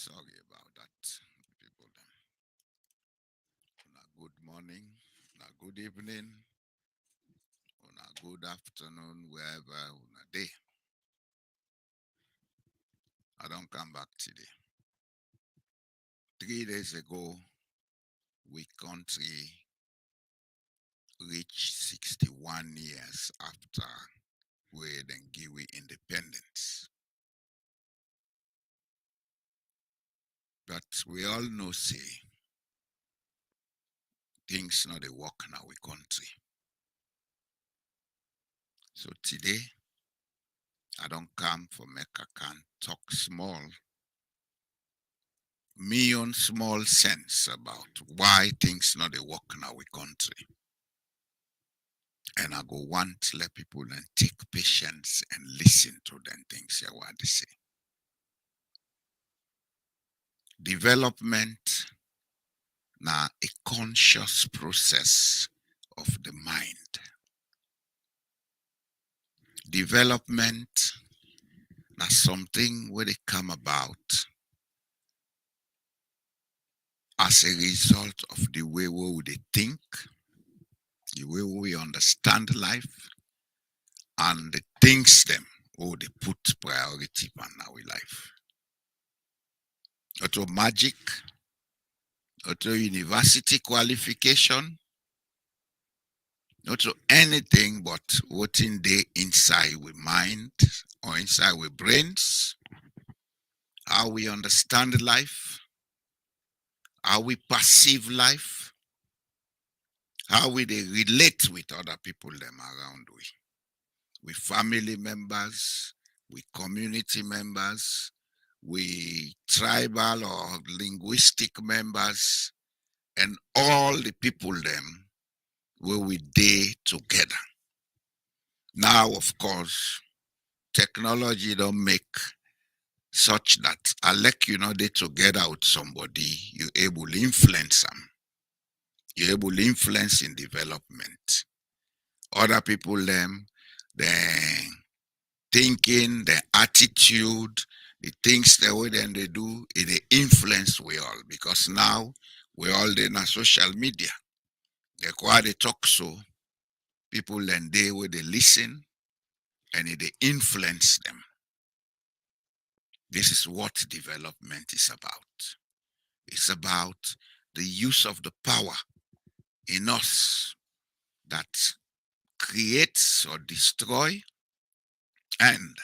Sorry about that, people. Una good morning, una good evening, una good afternoon, wherever una day. I don't come back today. 3 days ago, we country reached 61 years after we then give we independence. But we all know say things not they work in our country. So today, I don't come for make I can talk small, me on small sense about why things not they work in our country. And I go want to let people and take patience and listen to them things here what they say. Development now a conscious process of the mind. Development now something where they come about as a result of the way we they think, the way we understand life, and the things them or they put priority on our life. Not magic, not university qualification, not anything but what in the inside we mind or inside we brains, how we understand life, how we perceive life, how we they relate with other people them around we family members, we community members, we tribal or linguistic members, and all the people them where we day together. Now, of course, technology don't make such that I like they together with somebody, you're able to influence them. You're able to influence in development. Other people them, their thinking, their attitude, the things the way then they do, it influence we all because now we all in a social media. They talk so people then they where they listen and it influence them. This is what development is about. It's about the use of the power in us that creates or destroy and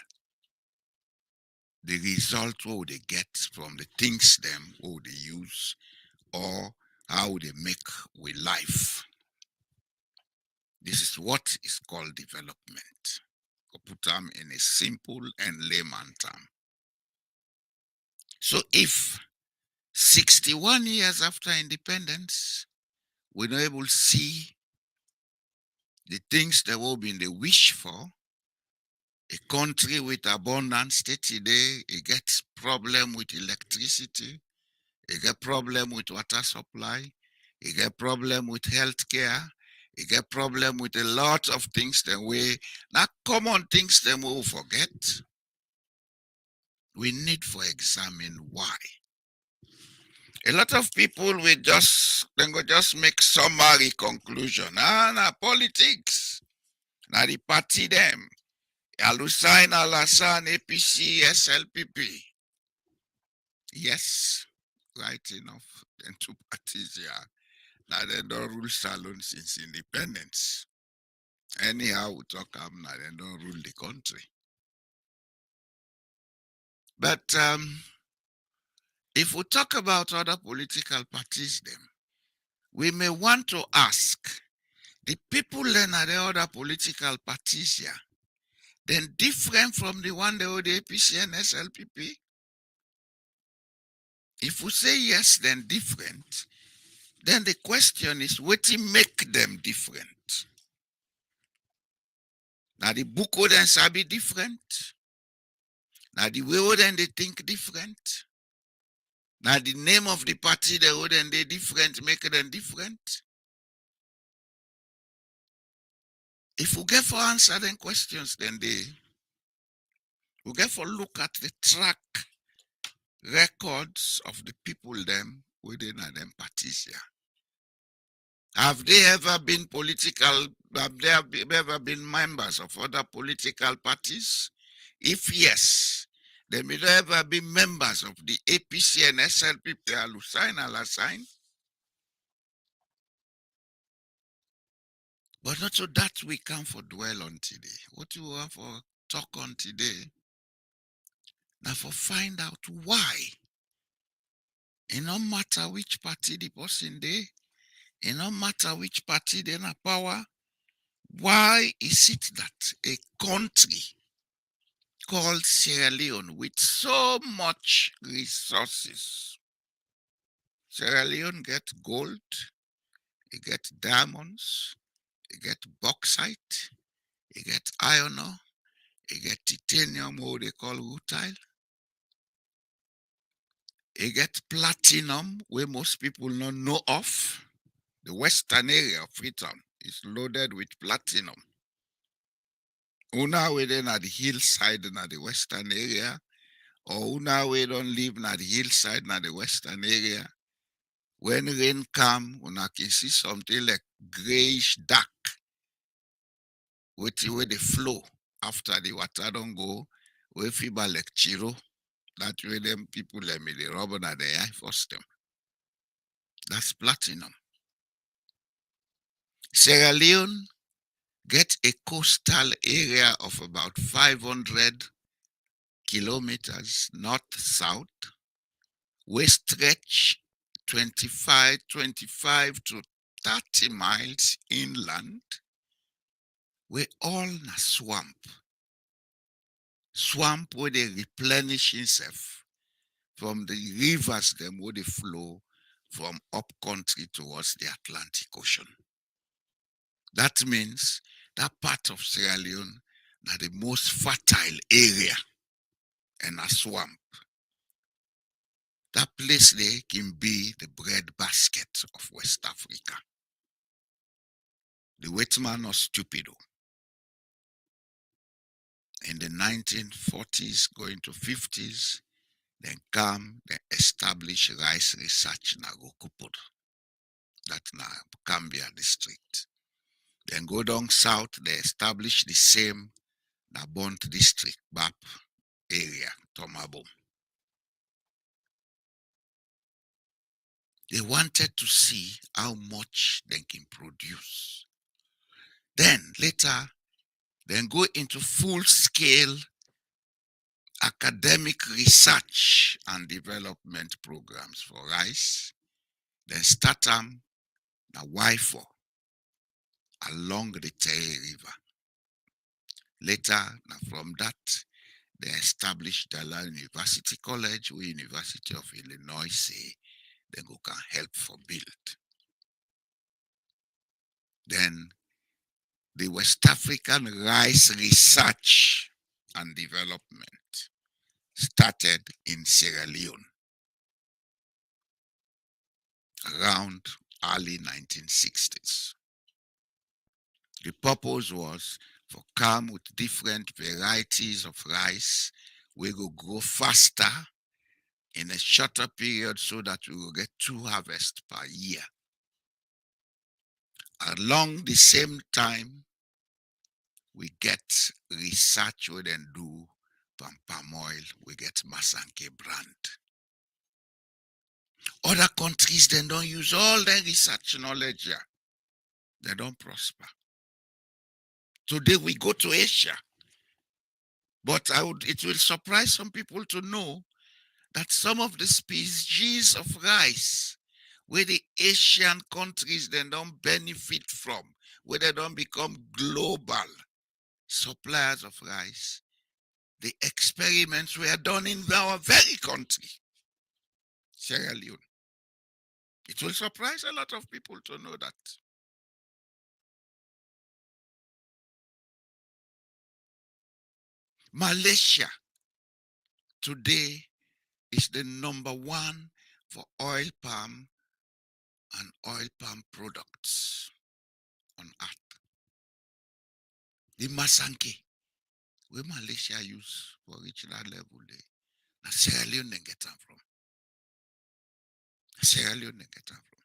the result what they get from the things them what they use or how they make with life. This is what is called development. I'll put them in a simple and layman term. So if 61 years after independence, we're not able to see the things that we've been the wish for, a country with abundance today, it gets problem with electricity, it get problem with water supply, it get problem with healthcare, it get problem with a lot of things that we not common things that we will forget. We need to examine why. A lot of people will just make summary conclusion. Politics. Now the party them. Alusain, Alasan, APC, SLPP. Yes, right enough. Then two parties here. Now they don't rule salon since independence. Anyhow, we talk now they don't rule the country. But if we talk about other political parties, them, we may want to ask the people then at the other political parties here, then different from the one they hold the APC and SLPP. If we say yes, then different, then the question is what make them different? Now the book would then be different. Now the way would then they think different. Now the name of the party they would then they different, make them different. If we get for answer them questions, then we get for look at the track records of the people them within them parties here. Have they ever been political? Have they ever been members of other political parties? If yes, they may ever be members of the APC and SLP. I'll sign. But not so that we come for dwell on today. What you want for talk on today? Now for find out why. It no matter which party the person they, it no matter which party they in power. Why is it that a country called Sierra Leone with so much resources? Sierra Leone get gold, it get diamonds, it get bauxite, it get iron ore, it get titanium, what they call rutile, it get platinum, where most people don't know of. The western area of Freetown is loaded with platinum. Una we then at the hillside in the western area, or una we don't live na the hillside na the western area. When rain come, una can see something like grayish dark with the way they flow after the water don't go, we fiber like chiro. That way them people let me the rubber that they eye first them. That's platinum. Sierra Leone get a coastal area of about 500 kilometers north-south, we stretch 25 to 30 miles inland, we all na swamp. Swamp where they replenish itself from the rivers them where they flow from up country towards the Atlantic Ocean. That means that part of Sierra Leone na the most fertile area and a swamp. That place there can be the bread basket of West Africa. The white man was stupid. In the 1940s, going to 50s, then come, they establish rice research in Agokupur. That's now Cambia district. Then go down south, they establish the same Nabont district, BAP area, Tomabom. They wanted to see how much they can produce. Then later, then go into full-scale academic research and development programs for rice. Then start them na Wifo along the Terry River. Later, now from that, they established Dala University College, where University of Illinois say they go can help for build. Then the West African Rice Research and Development started in Sierra Leone around early 1960s. The purpose was for come with different varieties of rice. We will grow faster in a shorter period so that we will get 2 harvests per year. Along the same time, we get research we then do from palm oil, we get Masanke brand. Other countries then don't use all their research knowledge here. They don't prosper. Today we go to Asia. But it will surprise some people to know that some of the species of rice where the Asian countries then don't benefit from, where they don't become global suppliers of rice, the experiments were done in our very country, Sierra Leone. It will surprise a lot of people to know that. Malaysia today is the #1 for oil palm and oil palm products on earth. The Masanke, where Malaysia use for reach that level there, Now Sierra Leone they get them from. Sierra Leone they get them from.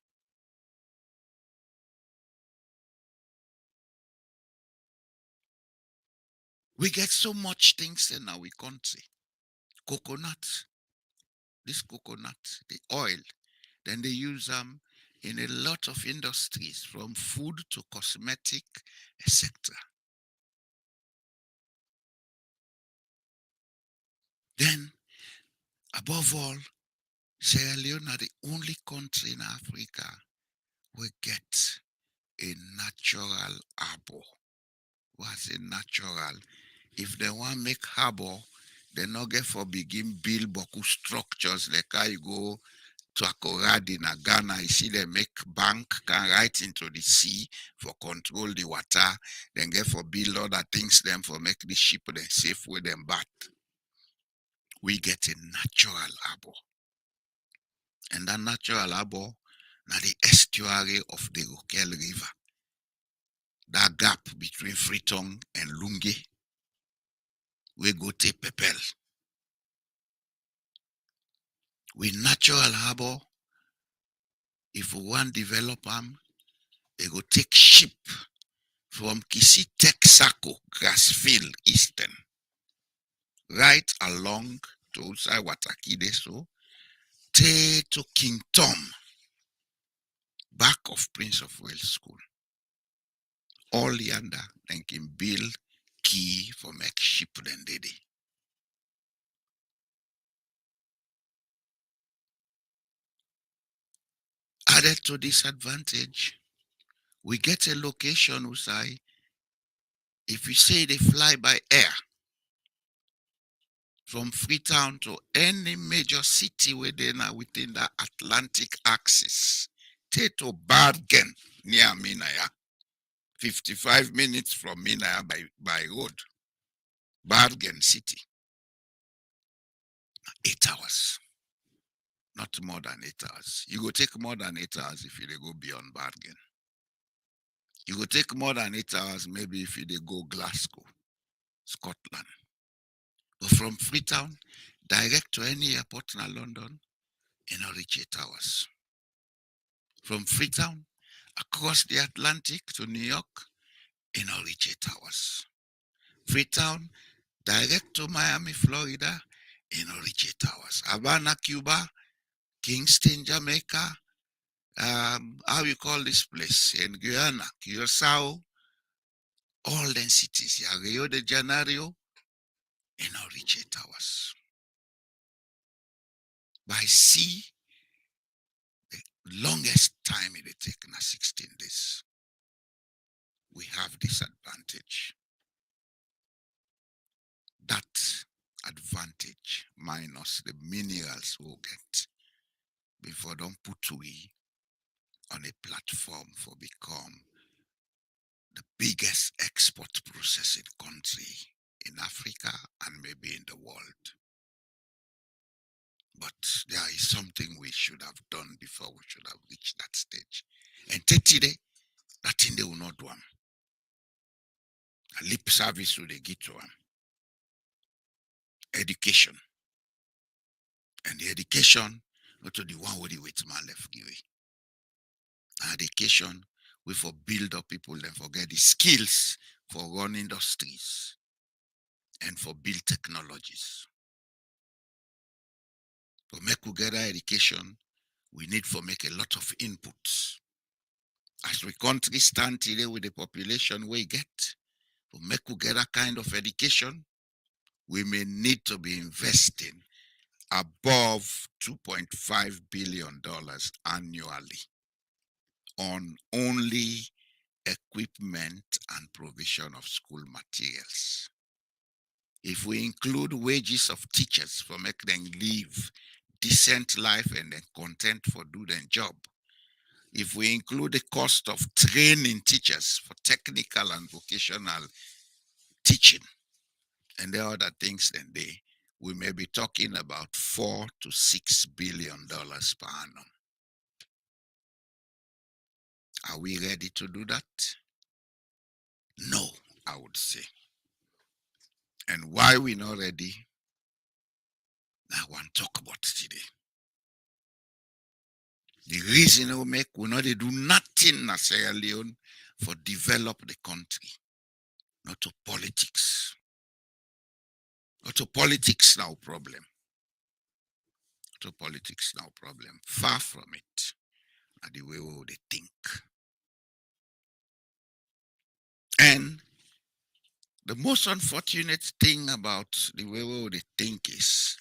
We get so much things in our country. Coconut, this coconut, the oil, then they use them in a lot of industries, from food to cosmetic, etc. Then, above all, Sierra Leone are the only country in Africa we get a natural harbor. What's a natural? If they want make harbor, they not get for begin build boku structures like how you go to Akoradi in Ghana, you see them make bank can right into the sea for control the water, then get for build other things them for make the ship then safe with them back. We get a natural harbor. And that natural harbor now the estuary of the Rokel River. That gap between Freetown and Lunge, we go to Pepel. With natural harbor, if we want develop them, they go take ship from Kisi Texaco, Grassfield, Eastern, right along to outside Watakide, so to King Tom, back of Prince of Wales School. All yonder, then can build key for make ship then they. Added to this advantage, we get a location outside. If you say they fly by air from Freetown to any major city within the Atlantic axis, take to Bargain near Minaya, 55 minutes from Minaya by road. Bargain City, 8 hours. Not more than 8 hours. You go take more than 8 hours if you go beyond Bargain. You go take more than 8 hours maybe if you go Glasgow, Scotland. But from Freetown, direct to any airport in London, in reach 8 hours. From Freetown, across the Atlantic to New York, in reach 8 hours. Freetown, direct to Miami, Florida, in reach 8 hours. Havana, Cuba, Kingston, Jamaica, how you call this place? In Guyana, Curacao, all the cities, Rio de Janeiro, in reach 8 hours. By sea, the longest time it take na 16 days. We have this advantage. That advantage minus the minerals we'll get before don't put we on a platform for become the biggest export processing country in Africa and maybe in the world. But there is something we should have done before we should have reached that stage. And today, that thing they will not do them. A lip service will they get to them. Education. And the education, not to the one with the wait man left give. Education, we for build up people and forget the skills for run industries and for build technologies. For make together education, we need for make a lot of inputs. As we country stand today with the population we get, for make together kind of education, we may need to be investing above $2.5 billion annually on only equipment and provision of school materials. If we include wages of teachers for make them live decent life and then content for do their job, if we include the cost of training teachers for technical and vocational teaching and the other things, then we may be talking about $4 to $6 billion per annum. Are we ready to do that? No, I would say. And why we not ready? I want to talk about today. The reason we not do nothing in Sierra Leone for develop the country, not to politics. Not to politics now problem. To politics now problem. Far from it. And the way we they think. And the most unfortunate thing about the way we they think is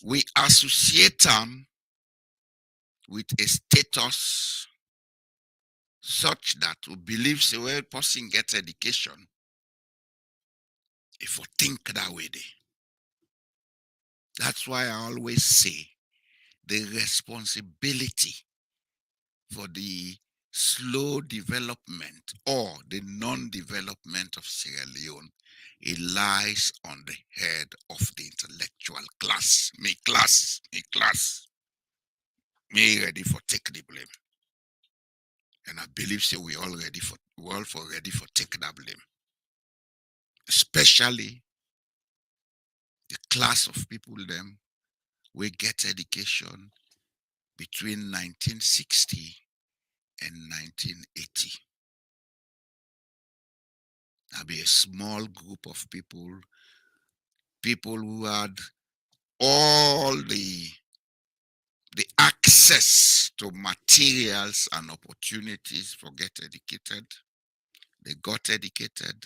we associate them with a status such that we believe the way a person gets education, if we think that way they. That's why I always say the responsibility for the slow development or the non-development of Sierra Leone, it lies on the head of the intellectual class. Me ready for take the blame. And I believe so we all ready for take that blame. Especially the class of people them we get education between 1960 and 1980. There'll be a small group of people who had all the access to materials and opportunities for get educated. They got educated,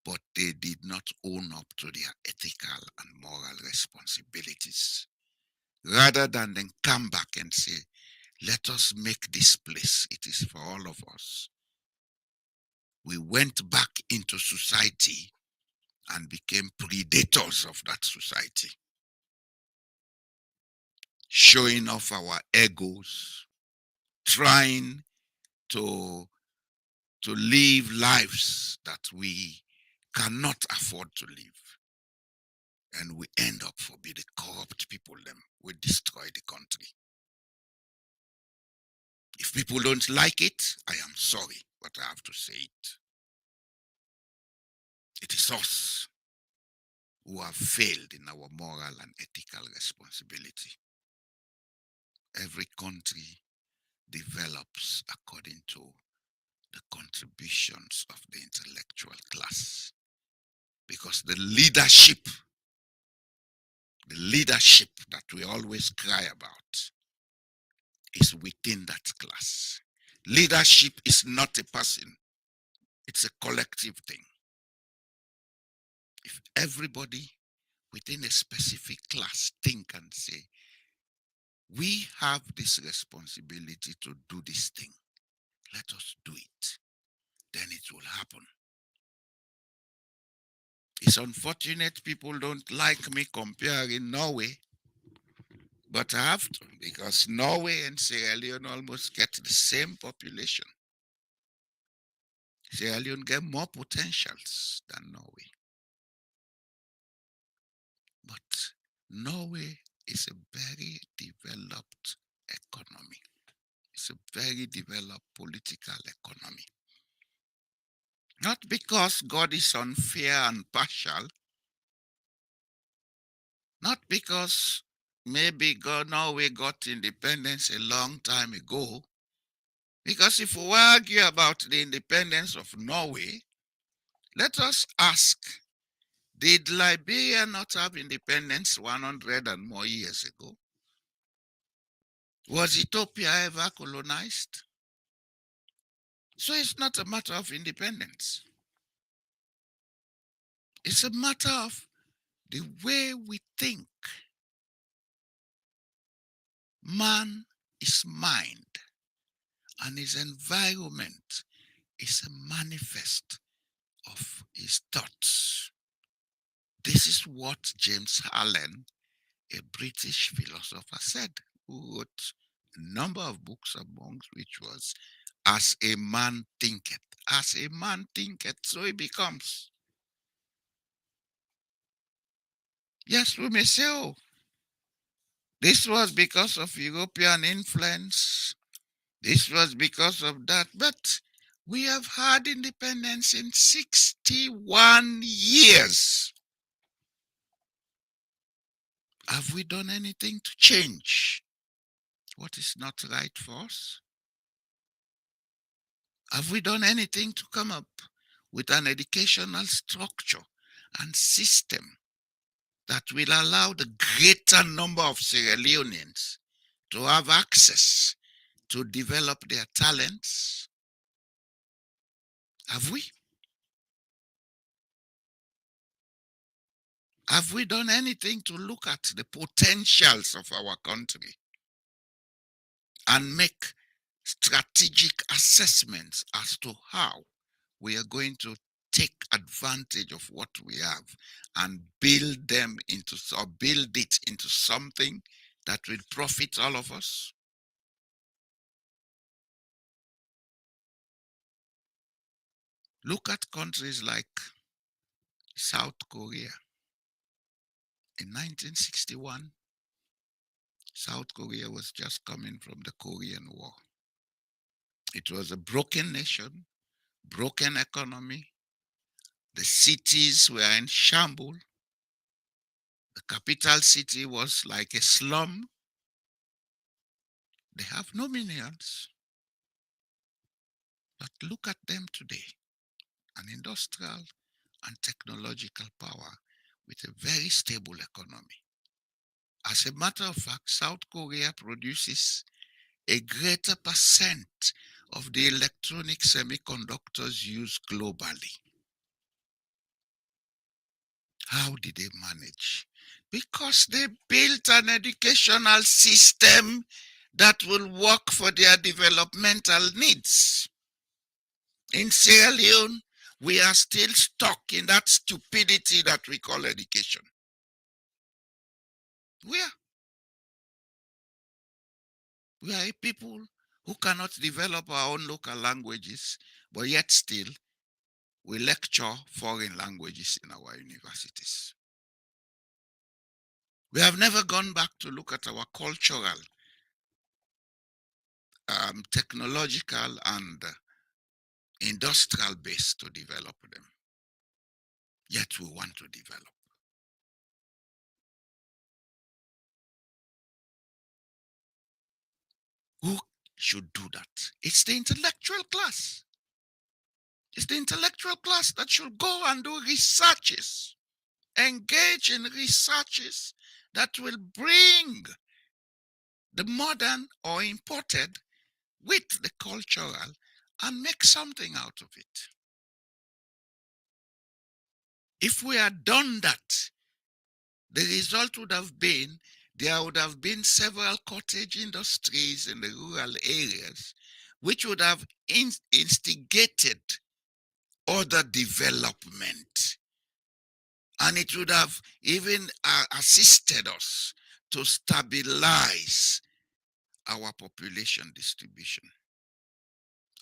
but they did not own up to their ethical and moral responsibilities. Rather than then come back and say, let us make this place, it is for all of us. We went back into society and became predators of that society, showing off our egos, trying to live lives that we cannot afford to live. And we end up for be the corrupt people them. We destroy the country. If people don't like it, I am sorry, but I have to say it. It is us who have failed in our moral and ethical responsibility. Every country develops according to the contributions of the intellectual class. Because the leadership that we always cry about is within that class. Leadership is not a person, it's a collective thing. If everybody within a specific class think and say, we have this responsibility to do this thing, let us do it, then it will happen. It's unfortunate people don't like me comparing Norway, but I have to, because Norway and Sierra Leone almost get the same population. Sierra Leone get more potentials than Norway. But Norway is a very developed economy. It's a very developed political economy. Not because God is unfair and partial, not because maybe Norway got independence a long time ago. Because if we argue about the independence of Norway, let us ask, did Liberia not have independence 100 and more years ago? Was Ethiopia ever colonized? So it's not a matter of independence. It's a matter of the way we think. Man is mind, and his environment is a manifest of his thoughts. This is what James Allen, a British philosopher, said, who wrote a number of books, amongst which was As a Man Thinketh. As a man thinketh, so he becomes. Yes, we may say, oh, this was because of European influence. This was because of that. But we have had independence in 61 years. Have we done anything to change what is not right for us? Have we done anything to come up with an educational structure and system that will allow the greater number of Sierra Leoneans to have access to develop their talents? Have we? Have we done anything to look at the potentials of our country and make strategic assessments as to how we are going to take advantage of what we have and build them into, or build it into something that will profit all of us? Look at countries like South Korea. In 1961, South Korea was just coming from the Korean War. It was a broken nation, broken economy. The cities were in shambles. The capital city was like a slum. They have no minerals. But look at them today, an industrial and technological power with a very stable economy. As a matter of fact, South Korea produces a greater percent of the electronic semiconductors used globally. How did they manage? Because they built an educational system that will work for their developmental needs. In Sierra Leone, we are still stuck in that stupidity that we call education. We are a people who cannot develop our own local languages, but yet still we lecture foreign languages in our universities. We have never gone back to look at our cultural, technological, and industrial base to develop them. Yet we want to develop. Who should do that? It's the intellectual class. It's the intellectual class that should go and do researches, engage in researches that will bring the modern or imported with the cultural and make something out of it. If we had done that, the result would have been there would have been several cottage industries in the rural areas, which would have instigated other development. And it would have even assisted us to stabilize our population distribution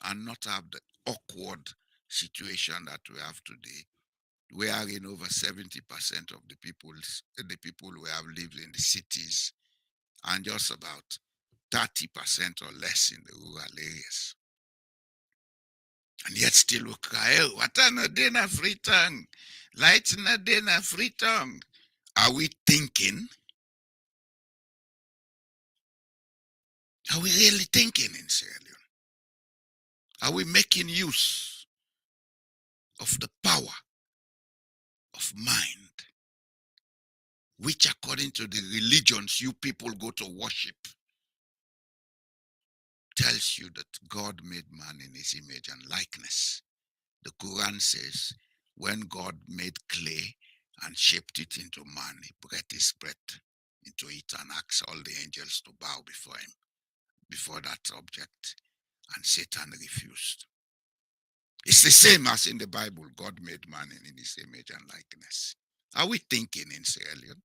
and not have the awkward situation that we have today, wherein over 70% of the people who have lived in the cities and just about 30% or less in the rural areas. And yet still we cry, oh, what a dinner free tongue, lights in a dinner free tongue. Are we thinking? Are we really thinking in Sierra Leone? Are we making use of the power of mind, which according to the religions you people go to worship, tells you that God made man in his image and likeness? The Quran says, when God made clay and shaped it into man, he breathed his breath into it and asked all the angels to bow before him, before that object, and Satan refused. It's the same as in the Bible. God made man in his image and likeness. Are we thinking in Sierra Leone?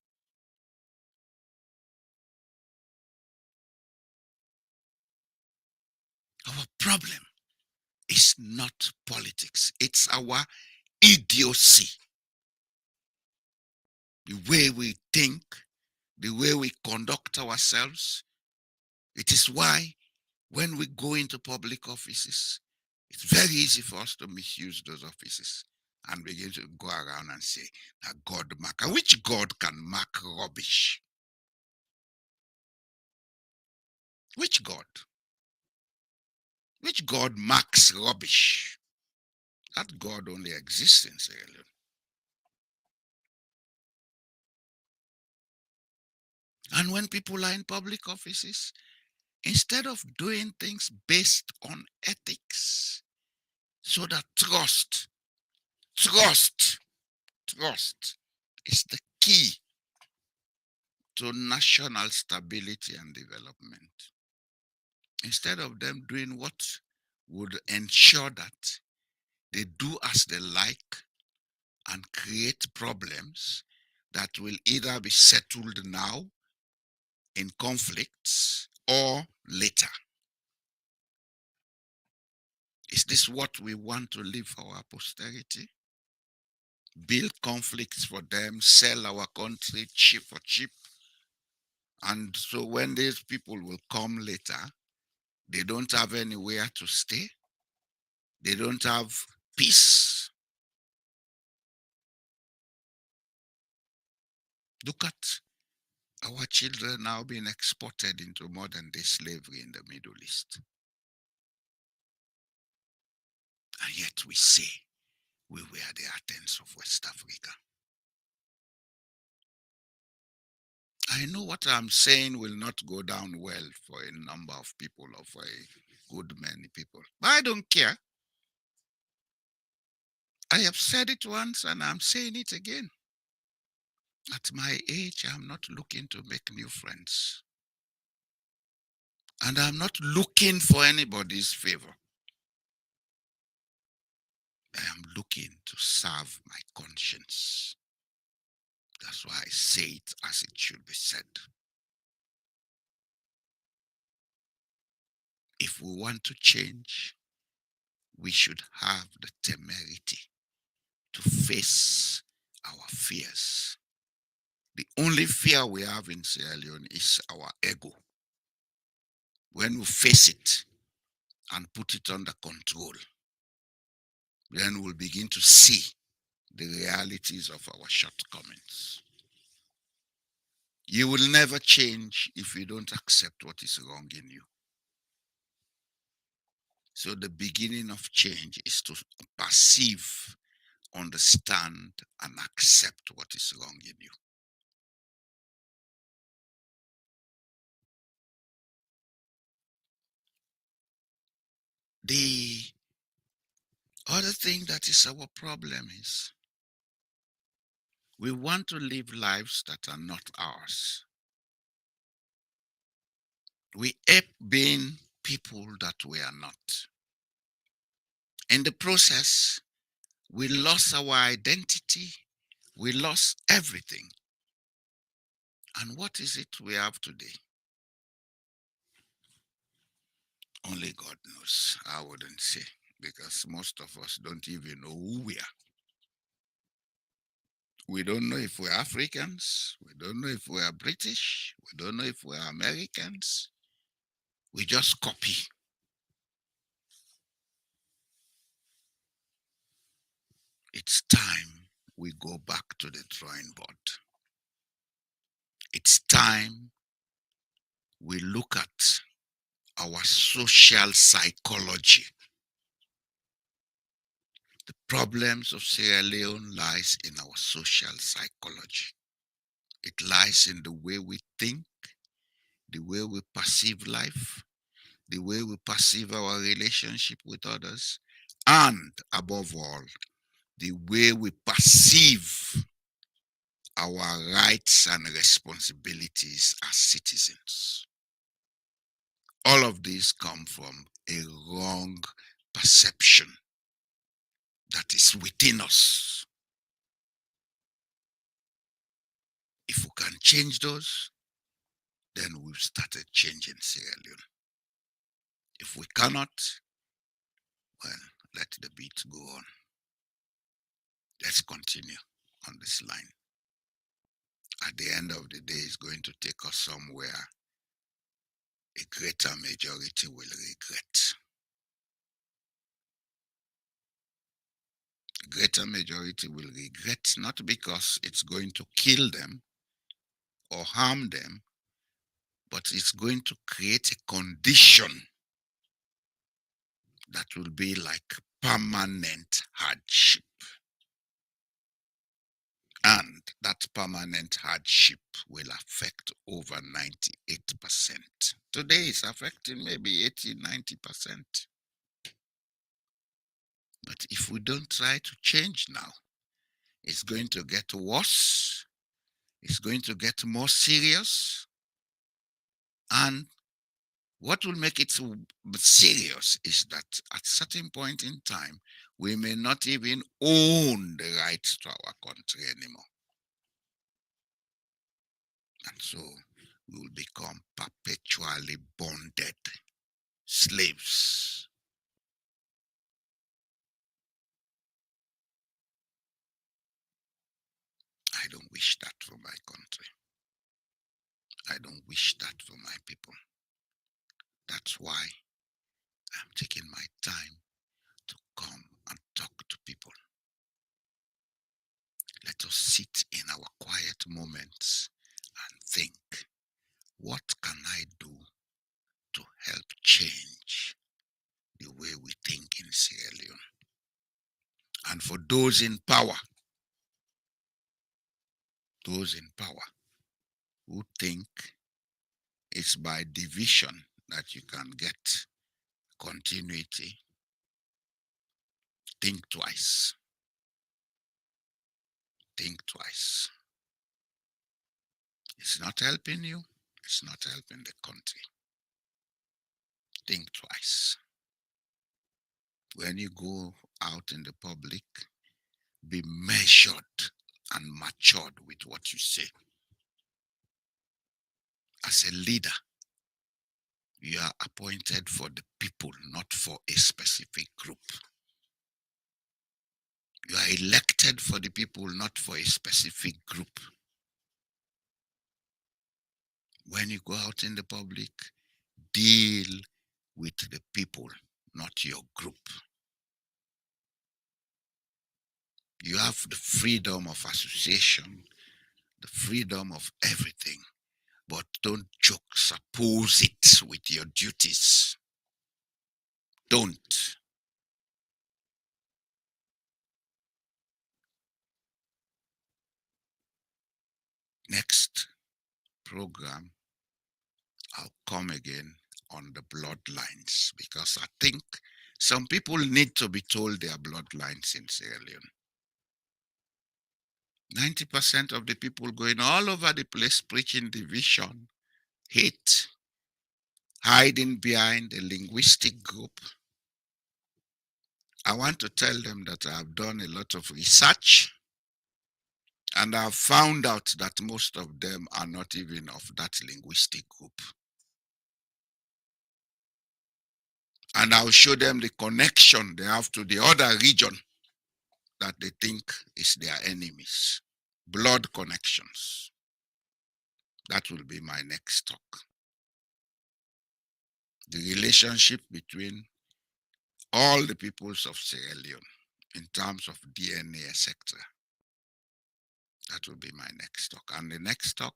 Our problem is not politics. It's our idiocy. The way we think, the way we conduct ourselves. It is why when we go into public offices, it's very easy for us to misuse those offices and begin to go around and say, "A God mark." And which God can mark rubbish? Which God? Which God marks rubbish? That God only exists in Sierra Leone. And when people are in public offices, instead of doing things based on ethics, so that trust is the key to national stability and development. Instead of them doing what would ensure that they do as they like and create problems that will either be settled now in conflicts or later. Is this what we want to leave for our posterity? Build conflicts for them, sell our country cheap for cheap. And so when these people will come later, they don't have anywhere to stay. They don't have peace. Look at our children now being exported into modern day slavery in the Middle East. And yet we say we were the Athens of West Africa. I know what I'm saying will not go down well for a number of people or for a good many people. But I don't care. I have said it once and I'm saying it again. At my age, I'm not looking to make new friends. And I'm not looking for anybody's favor. I am looking to serve my conscience. That's why I say it as it should be said. If we want to change, we should have the temerity to face our fears. The only fear we have in Sierra Leone is our ego. When we face it and put it under control, then we'll begin to see the realities of our shortcomings. You will never change if you don't accept what is wrong in you. So the beginning of change is to perceive, understand, and accept what is wrong in you. The other thing that is our problem is we want to live lives that are not ours. We ape being people that we are not. In the process, we lost our identity, we lost everything. And what is it we have today? Only God knows. I wouldn't say, because most of us don't even know who we are. We don't know if we're Africans. We don't know if we are British. We don't know if we're Americans. We just copy. It's time we go back to the drawing board. It's time we look at our social psychology. The problems of Sierra Leone lies in our social psychology. It lies in the way we think, the way we perceive life, the way we perceive our relationship with others, and above all, the way we perceive our rights and responsibilities as citizens. All of these come from a wrong perception that is within us. If we can change those, then we've started changing Sierra Leone. If we cannot, well, let the beat go on. Let's continue on this line. At the end of the day, it's going to take us somewhere a greater majority will regret. A greater majority will regret, not because it's going to kill them or harm them, but it's going to create a condition that will be like permanent hardship. And that permanent hardship will affect over 98%. Today it's affecting maybe 80, 90%. But if we don't try to change now, it's going to get worse. It's going to get more serious. And what will make it so serious is that at certain point in time, we may not even own the rights to our country anymore. And so we will become perpetually bonded slaves. I don't wish that for my country. I don't wish that for my people. That's why I'm taking my time to come and talk to people. Let us sit in our quiet moments and think, what can I do to help change the way we think in Sierra Leone? And for those in power who think it's by division that you can get continuity, think twice. Think twice. It's not helping you. It's not helping the country. Think twice. When you go out in the public, be measured and matured with what you say. As a leader, you are appointed for the people, not for a specific group. You are elected for the people, not for a specific group. When you go out in the public, deal with the people, not your group. You have the freedom of association, the freedom of everything, but don't juxtapose it with your duties. Don't. Next program, I'll come again on the bloodlines, because I think some people need to be told their bloodlines in Sierra Leone. 90% of the people going all over the place preaching division, hate, hiding behind a linguistic group. I want to tell them that I've done a lot of research, and I've found out that most of them are not even of that linguistic group. And I'll show them the connection they have to the other region that they think is their enemies. Blood connections. That will be my next talk. The relationship between all the peoples of Sierra Leone in terms of DNA, etc. That will be my next talk. And the next talk,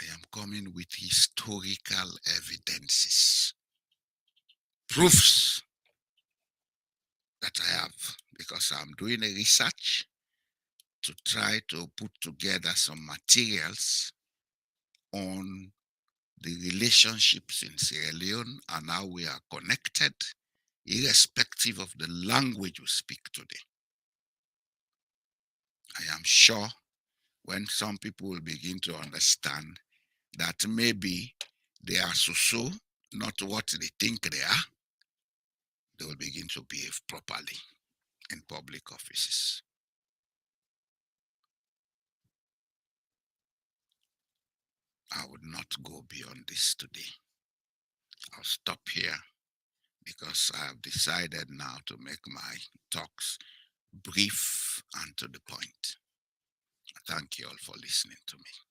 I am coming with historical evidences, proofs that I have, because I'm doing a research to try to put together some materials on the relationships in Sierra Leone and how we are connected, irrespective of the language we speak today. I am sure when some people will begin to understand that maybe they are so, not what they think they are, they will begin to behave properly in public offices. I would not go beyond this today. I'll stop here because I have decided now to make my talks brief and to the point. Thank you all for listening to me.